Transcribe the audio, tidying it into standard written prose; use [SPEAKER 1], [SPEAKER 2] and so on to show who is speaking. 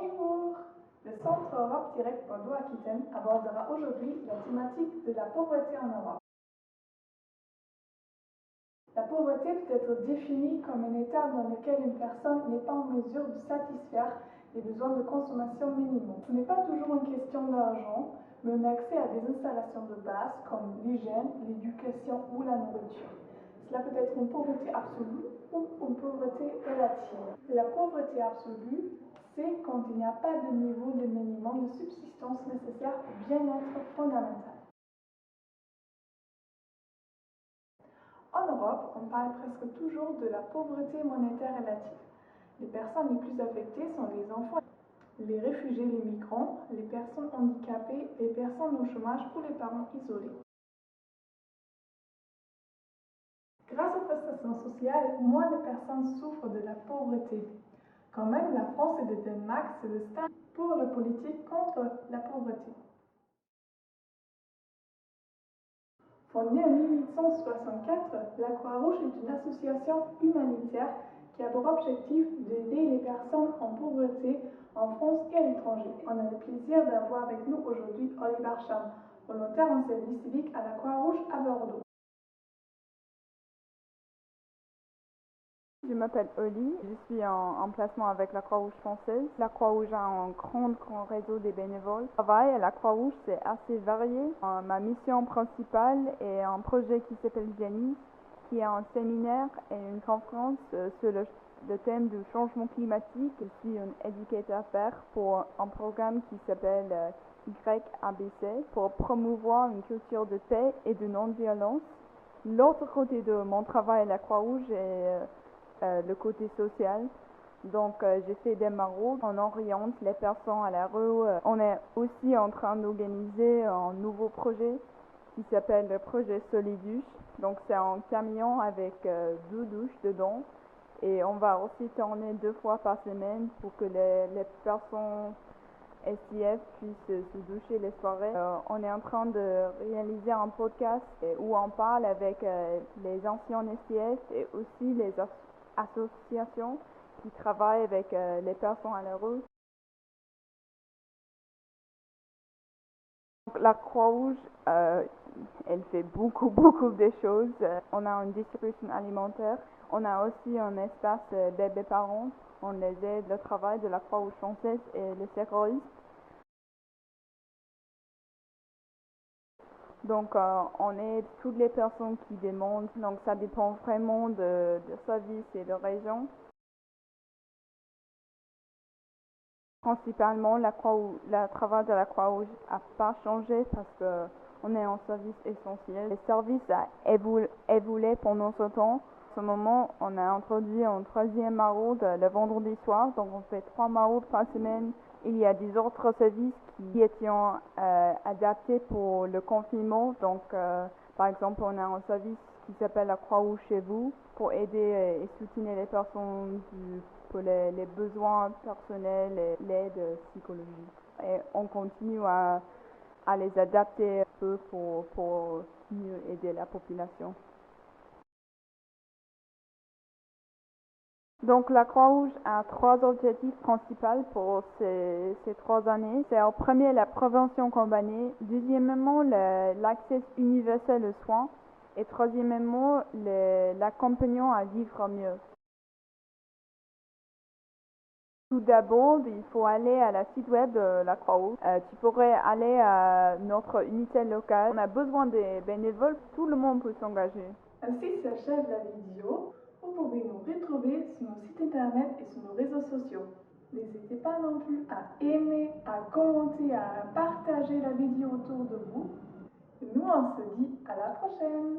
[SPEAKER 1] Bonjour! Le Centre Europe Direct Bordeaux-Aquitaine abordera aujourd'hui la thématique de la pauvreté en Europe. La pauvreté peut être définie comme un état dans lequel une personne n'est pas en mesure de satisfaire les besoins de consommation minimaux. Ce n'est pas toujours une question d'argent, mais un accès à des installations de base comme l'hygiène, l'éducation ou la nourriture. Cela peut être une pauvreté absolue ou une pauvreté relative. La pauvreté absolue, c'est quand il n'y a pas de niveau de minimum de subsistance nécessaire au bien-être fondamental. En Europe, on parle presque toujours de la pauvreté monétaire relative. Les personnes les plus affectées sont les enfants, les réfugiés, les migrants, les personnes handicapées, les personnes au chômage ou les parents isolés. Grâce aux prestations sociales, moins de personnes souffrent de la pauvreté. Quand même, la France et le Danemark se distinguent pour la politique contre la pauvreté. Fondée en 1864, la Croix-Rouge est une association humanitaire qui a pour objectif d'aider les personnes en pauvreté en France et à l'étranger. On a le plaisir d'avoir avec nous aujourd'hui Oliver Cham, volontaire en service civique à la Croix-Rouge à Bordeaux.
[SPEAKER 2] Je m'appelle Oli, je suis en placement avec la Croix-Rouge française. La Croix-Rouge a un grand réseau des bénévoles. Le travail à la Croix-Rouge, c'est assez varié. Ma mission principale est un projet qui s'appelle Janice, qui est un séminaire et une conférence sur le thème du changement climatique. Je suis un éducateur père pour un programme qui s'appelle YABC pour promouvoir une culture de paix et de non-violence. L'autre côté de mon travail à la Croix-Rouge est le côté social. Donc, j'ai fait des maraudes, on oriente les personnes à la rue. On est aussi en train d'organiser un nouveau projet qui s'appelle le projet Soliduche. Donc, c'est un camion avec 2 douches dedans. Et on va aussi tourner 2 fois par semaine pour que les personnes SIF puissent se doucher les soirées. On est en train de réaliser un podcast où on parle avec les anciens SIF et aussi les associations qui travaillent avec les personnes à la rue. La Croix-Rouge, elle fait beaucoup de choses. On a une distribution alimentaire. On a aussi un espace bébé-parents. On les aide le travail de la Croix-Rouge française et les secouristes. Donc, on aide toutes les personnes qui demandent. Donc, ça dépend vraiment de service et de région. Principalement, le travail de la Croix-Rouge n'a pas changé parce qu'on est en service essentiel. Les services a évolué pendant ce temps. En ce moment, on a introduit un 3e maraude le vendredi soir. Donc, on fait 3 maraudes par semaine. Il y a des autres services qui étaient adaptés pour le confinement. Donc, par exemple, on a un service qui s'appelle la Croix-Rouge chez vous pour aider et soutenir les personnes pour les besoins personnels et l'aide psychologique. Et on continue à les adapter un peu pour mieux aider la population. Donc la Croix-Rouge a 3 objectifs principaux pour ces 3 années. C'est en premier la prévention combinée, deuxièmement l'accès universel aux soins et troisièmement l'accompagnement à vivre mieux. Tout d'abord, il faut aller à la site web de la Croix-Rouge. Tu pourrais aller à notre unité locale. On a besoin des bénévoles, tout le monde peut s'engager.
[SPEAKER 1] Ainsi s'achève la vidéo. Vous pouvez nous retrouver sur nos sites internet et sur nos réseaux sociaux. N'hésitez pas non plus à aimer, à commenter, à partager la vidéo autour de vous. Et nous, on se dit à la prochaine!